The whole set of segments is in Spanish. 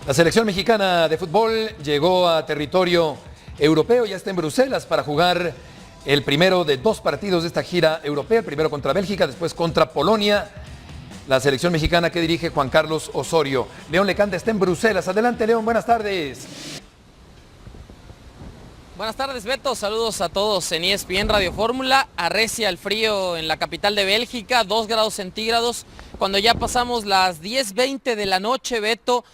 La selección mexicana de fútbol llegó a territorio europeo, ya está en Bruselas para jugar el primero de dos partidos de esta gira europea, el primero contra Bélgica, después contra Polonia. La selección mexicana que dirige Juan Carlos Osorio. León Lecanda está en Bruselas. Adelante, León, buenas tardes. Buenas tardes, Beto. Saludos a todos en ESPN Radio Fórmula. Arrecia el frío en la capital de Bélgica, 2 grados centígrados. Cuando ya pasamos las 10:20 de la noche, Beto,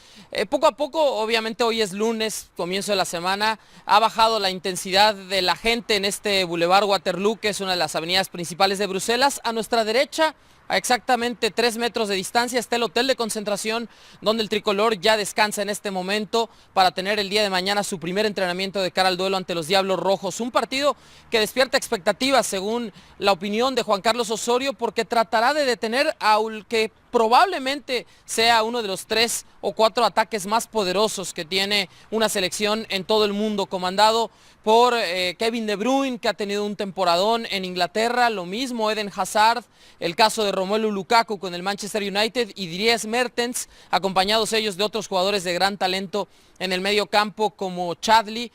poco a poco, obviamente hoy es lunes, comienzo de la semana, ha bajado la intensidad de la gente en este Boulevard Waterloo, que es una de las avenidas principales de Bruselas. A nuestra derecha, a exactamente 3 metros de distancia, está el hotel de concentración donde el tricolor ya descansa en este momento para tener el día de mañana su primer entrenamiento de cara al duelo ante los Diablos Rojos. Un partido que despierta expectativas según la opinión de Juan Carlos Osorio, porque tratará de detener al que probablemente sea uno de los 3 o 4 ataques más poderosos que tiene una selección en todo el mundo, comandado por Kevin De Bruyne, que ha tenido un temporadón en Inglaterra, lo mismo Eden Hazard, el caso de Romelu Lukaku con el Manchester United y Dries Mertens, acompañados ellos de otros jugadores de gran talento en el medio campo como Chadli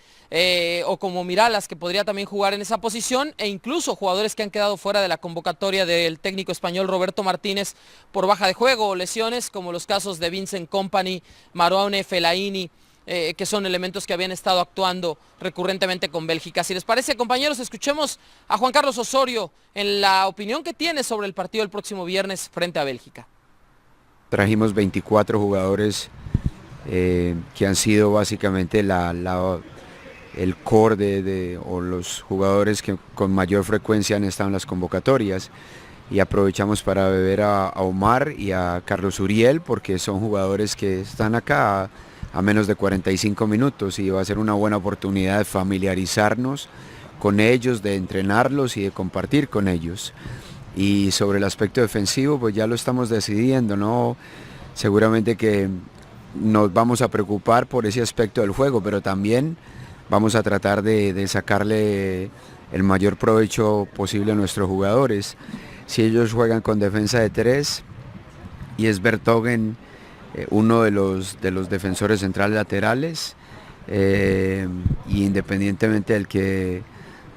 o como Miralas, que podría también jugar en esa posición, e incluso jugadores que han quedado fuera de la convocatoria del técnico español Roberto Martínez por baja de juego o lesiones, como los casos de Vincent Kompany, Marouane Fellaini, que son elementos que habían estado actuando recurrentemente con Bélgica. Si les parece, compañeros, escuchemos a Juan Carlos Osorio en la opinión que tiene sobre el partido del próximo viernes frente a Bélgica. Trajimos 24 jugadores que han sido básicamente el core o los jugadores que con mayor frecuencia han estado en las convocatorias, y aprovechamos para beber a Omar y a Carlos Uriel, porque son jugadores que están acá a menos de 45 minutos y va a ser una buena oportunidad de familiarizarnos con ellos, de entrenarlos y de compartir con ellos. Y sobre el aspecto defensivo, pues ya lo estamos decidiendo, ¿no? Seguramente que nos vamos a preocupar por ese aspecto del juego, pero también vamos a tratar de sacarle el mayor provecho posible a nuestros jugadores. Si ellos juegan con defensa de 3 y es Vertonghen uno de los defensores centrales laterales, y independientemente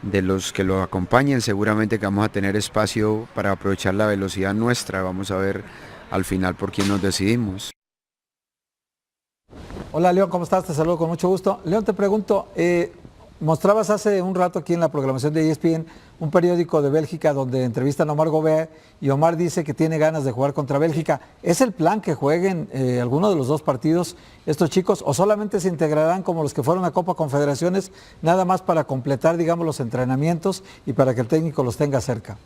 de los que lo acompañen, seguramente que vamos a tener espacio para aprovechar la velocidad nuestra. Vamos a ver al final por quién nos decidimos. Hola, León, ¿cómo estás? Te saludo con mucho gusto. León, te pregunto, mostrabas hace un rato aquí en la programación de ESPN un periódico de Bélgica donde entrevistan a Omar Gobea y Omar dice que tiene ganas de jugar contra Bélgica. ¿Es el plan que jueguen alguno de los dos partidos estos chicos, o solamente se integrarán como los que fueron a Copa Confederaciones, nada más para completar, digamos, los entrenamientos y para que el técnico los tenga cerca?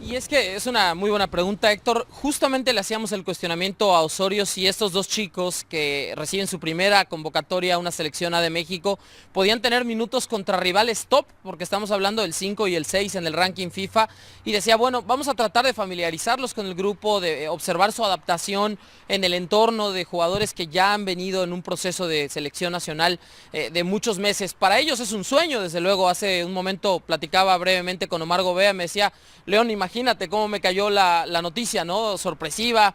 Y es que es una muy buena pregunta, Héctor. Justamente le hacíamos el cuestionamiento a Osorio si estos dos chicos que reciben su primera convocatoria a una selección A de México podían tener minutos contra rivales top, porque estamos hablando del 5 y el 6 en el ranking FIFA, y decía, bueno, vamos a tratar de familiarizarlos con el grupo, de observar su adaptación en el entorno de jugadores que ya han venido en un proceso de selección nacional de muchos meses. Para ellos es un sueño, desde luego. Hace un momento platicaba brevemente con Omar Gobea, me decía, León, imagínate cómo me cayó la noticia, ¿no? Sorpresiva.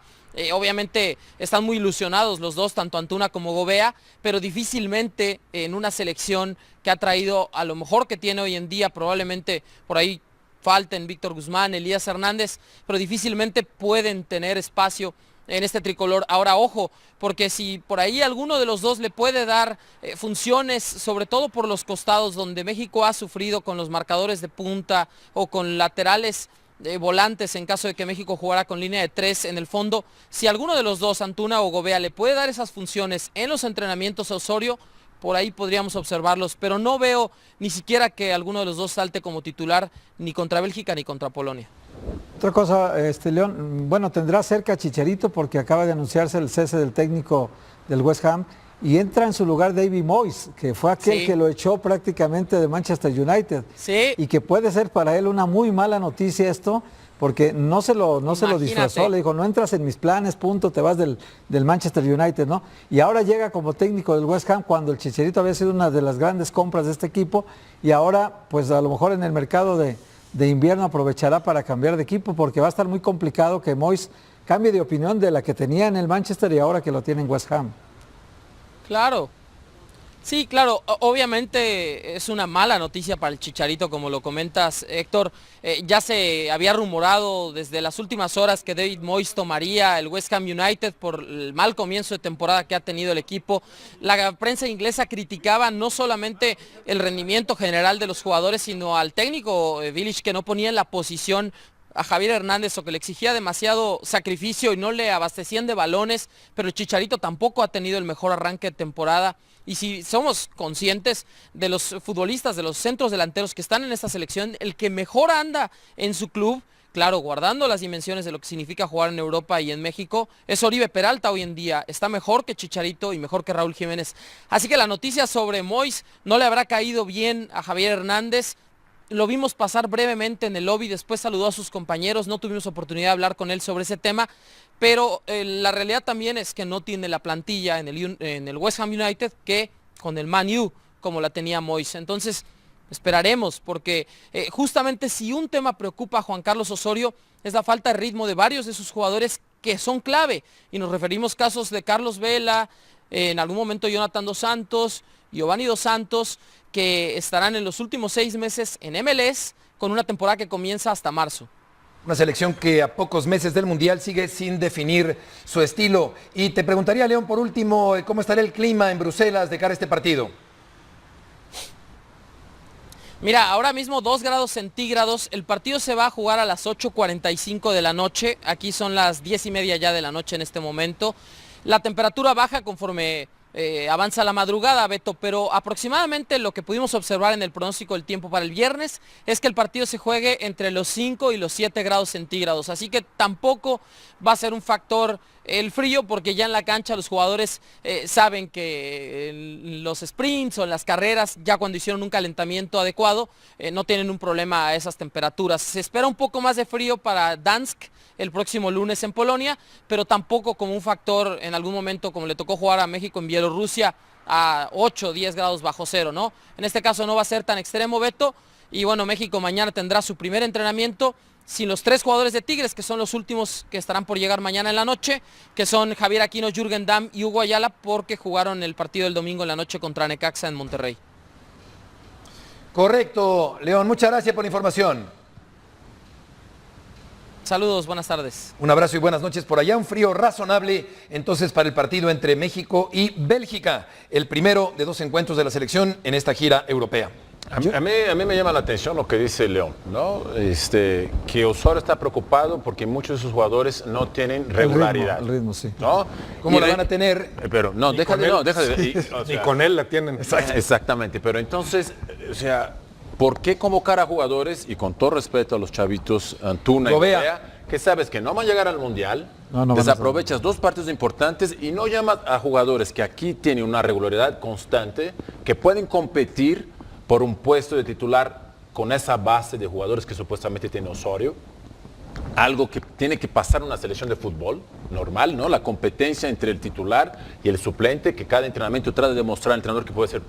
Obviamente están muy ilusionados los dos, tanto Antuna como Gobea, pero difícilmente en una selección que ha traído a lo mejor que tiene hoy en día, probablemente por ahí falten Víctor Guzmán, Elías Hernández, pero difícilmente pueden tener espacio en este tricolor. Ahora, ojo, porque si por ahí alguno de los dos le puede dar funciones, sobre todo por los costados, donde México ha sufrido con los marcadores de punta o con laterales volantes en caso de que México jugara con línea de 3 en el fondo, si alguno de los dos, Antuna o Gobea, le puede dar esas funciones en los entrenamientos a Osorio, por ahí podríamos observarlos, pero no veo ni siquiera que alguno de los dos salte como titular ni contra Bélgica ni contra Polonia. Otra cosa, León, bueno, tendrá cerca a Chicharito porque acaba de anunciarse el cese del técnico del West Ham y entra en su lugar David Moyes, que fue aquel que lo echó prácticamente de Manchester United. Sí. Y que puede ser para él una muy mala noticia esto, porque no se lo disfrazó, le dijo, no entras en mis planes, punto, te vas del Manchester United, ¿no? Y ahora llega como técnico del West Ham cuando el Chicharito había sido una de las grandes compras de este equipo, y ahora, pues a lo mejor en el mercado de invierno aprovechará para cambiar de equipo, porque va a estar muy complicado que Moyes cambie de opinión de la que tenía en el Manchester y ahora que lo tiene en West Ham. Claro. Sí, claro, obviamente es una mala noticia para el Chicharito, como lo comentas, Héctor. Ya se había rumorado desde las últimas horas que David Moyes tomaría el West Ham United por el mal comienzo de temporada que ha tenido el equipo. La prensa inglesa criticaba no solamente el rendimiento general de los jugadores, sino al técnico Vilich, que no ponía en la posición a Javier Hernández o que le exigía demasiado sacrificio y no le abastecían de balones, pero el Chicharito tampoco ha tenido el mejor arranque de temporada. Y si somos conscientes de los futbolistas, de los centros delanteros que están en esta selección, el que mejor anda en su club, claro, guardando las dimensiones de lo que significa jugar en Europa y en México, es Oribe Peralta hoy en día. Está mejor que Chicharito y mejor que Raúl Jiménez. Así que la noticia sobre Moyes no le habrá caído bien a Javier Hernández. Lo vimos pasar brevemente en el lobby, después saludó a sus compañeros, no tuvimos oportunidad de hablar con él sobre ese tema, pero la realidad también es que no tiene la plantilla en el West Ham United que con el Man U, como la tenía Moyes. Entonces, esperaremos, porque justamente si un tema preocupa a Juan Carlos Osorio es la falta de ritmo de varios de sus jugadores que son clave, y nos referimos casos de Carlos Vela, en algún momento Jonathan Dos Santos, Giovanni Dos Santos, que estarán en los últimos 6 meses en MLS con una temporada que comienza hasta marzo. Una selección que a pocos meses del Mundial sigue sin definir su estilo. Y te preguntaría, León, por último, ¿cómo estará el clima en Bruselas de cara a este partido? Mira, ahora mismo 2 grados centígrados, el partido se va a jugar a las 8:45 de la noche, aquí son las 10:30 ya de la noche en este momento. La temperatura baja conforme avanza la madrugada, Beto, pero aproximadamente lo que pudimos observar en el pronóstico del tiempo para el viernes es que el partido se juegue entre los 5 y los 7 grados centígrados, así que tampoco va a ser un factor el frío, porque ya en la cancha los jugadores saben que los sprints o en las carreras, ya cuando hicieron un calentamiento adecuado, no tienen un problema a esas temperaturas. Se espera un poco más de frío para Dansk el próximo lunes en Polonia, pero tampoco como un factor en algún momento como le tocó jugar a México en Bielorrusia a 8 o 10 grados bajo cero, ¿no? En este caso no va a ser tan extremo, Beto, y bueno, México mañana tendrá su primer entrenamiento sin los 3 jugadores de Tigres, que son los últimos que estarán por llegar mañana en la noche, que son Javier Aquino, Jürgen Damm y Hugo Ayala, porque jugaron el partido del domingo en la noche contra Necaxa en Monterrey. Correcto, León, muchas gracias por la información. Saludos, buenas tardes. Un abrazo y buenas noches por allá. Un frío razonable entonces para el partido entre México y Bélgica, el primero de 2 encuentros de la selección en esta gira europea. A mí me llama la atención lo que dice León, ¿no? Que Osorio está preocupado porque muchos de sus jugadores no tienen regularidad. El ritmo, sí. ¿No? ¿Cómo la van a tener? Pero no, déjale. Ni con él la tienen. Exactamente, pero entonces, o sea, ¿por qué convocar a jugadores, y con todo respeto a los chavitos Antuna y Gobea, que sabes que no van a llegar al Mundial, desaprovechas 2 partidos importantes y no llamas a jugadores que aquí tienen una regularidad constante, que pueden competir por un puesto de titular con esa base de jugadores que supuestamente tiene Osorio? Algo que tiene que pasar en una selección de fútbol normal, ¿no? La competencia entre el titular y el suplente, que cada entrenamiento trata de demostrar al entrenador que puede ser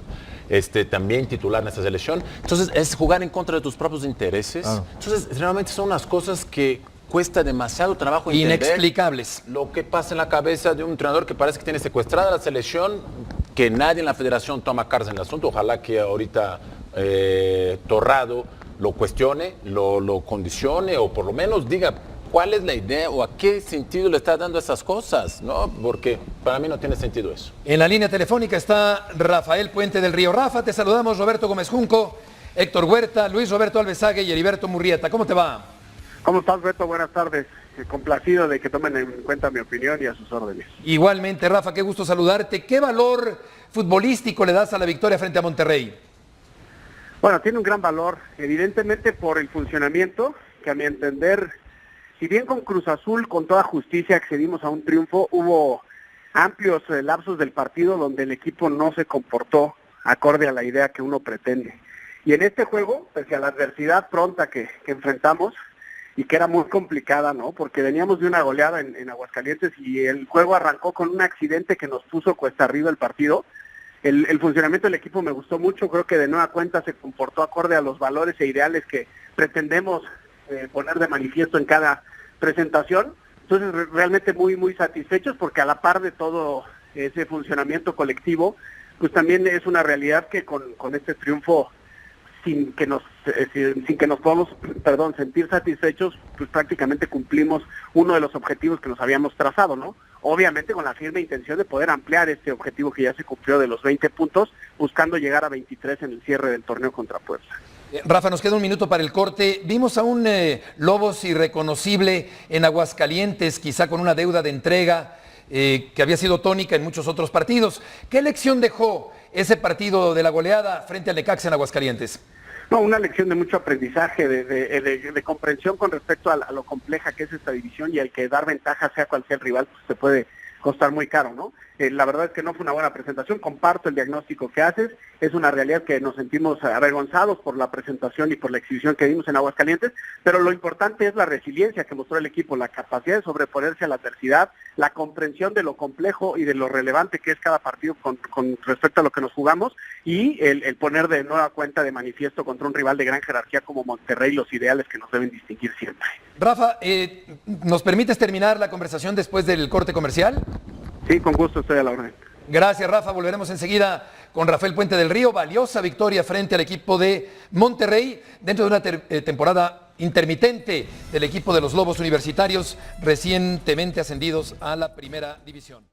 también titular en esta selección. Entonces es jugar en contra de tus propios intereses. Entonces realmente son unas cosas que cuesta demasiado trabajo entender. Inexplicables. Lo que pasa en la cabeza de un entrenador que parece que tiene secuestrada la selección, que nadie en la federación toma cartas en el asunto. Ojalá que ahorita Torrado lo cuestione, lo condicione, o por lo menos diga cuál es la idea o a qué sentido le está dando esas cosas, ¿no? Porque para mí no tiene sentido eso. En la línea telefónica está Rafael Puente del Río. Rafa, te saludamos, Roberto Gómez Junco, Héctor Huerta, Luis Roberto Alvesague y Heriberto Murrieta. ¿Cómo te va? ¿Cómo estás, Beto? Buenas tardes. Complacido de que tomen en cuenta mi opinión y a sus órdenes. Igualmente, Rafa, qué gusto saludarte. ¿Qué valor futbolístico le das a la victoria frente a Monterrey? Bueno, tiene un gran valor, evidentemente por el funcionamiento, que a mi entender, si bien con Cruz Azul, con toda justicia accedimos a un triunfo, hubo amplios lapsos del partido donde el equipo no se comportó acorde a la idea que uno pretende. Y en este juego, pese a la adversidad pronta que enfrentamos, y que era muy complicada, ¿no? Porque veníamos de una goleada en Aguascalientes y el juego arrancó con un accidente que nos puso cuesta arriba el partido. El funcionamiento del equipo me gustó mucho, creo que de nueva cuenta se comportó acorde a los valores e ideales que pretendemos poner de manifiesto en cada presentación. Entonces realmente muy satisfechos, porque a la par de todo ese funcionamiento colectivo, pues también es una realidad que con este triunfo, sin que nos podamos, sentir satisfechos, pues prácticamente cumplimos uno de los objetivos que nos habíamos trazado, ¿no? Obviamente con la firme intención de poder ampliar este objetivo que ya se cumplió de los 20 puntos, buscando llegar a 23 en el cierre del torneo contra Puebla. Rafa, nos queda un minuto para el corte. Vimos a un Lobos irreconocible en Aguascalientes, quizá con una deuda de entrega que había sido tónica en muchos otros partidos. ¿Qué lección dejó ese partido de la goleada frente al Necaxa en Aguascalientes? No, una lección de mucho aprendizaje, de comprensión con respecto a lo compleja que es esta división, y el que dar ventaja sea cual sea el rival, pues te puede costar muy caro, ¿no? La verdad es que no fue una buena presentación, comparto el diagnóstico que haces, es una realidad que nos sentimos avergonzados por la presentación y por la exhibición que dimos en Aguascalientes, pero lo importante es la resiliencia que mostró el equipo, la capacidad de sobreponerse a la adversidad, la comprensión de lo complejo y de lo relevante que es cada partido con respecto a lo que nos jugamos, y el poner de nueva cuenta de manifiesto contra un rival de gran jerarquía como Monterrey los ideales que nos deben distinguir siempre. Rafa, ¿nos permites terminar la conversación después del corte comercial? Sí, con gusto, estoy a la orden. Gracias, Rafa. Volveremos enseguida con Rafael Puente del Río. Valiosa victoria frente al equipo de Monterrey dentro de una temporada intermitente del equipo de los Lobos Universitarios, recientemente ascendidos a la primera división.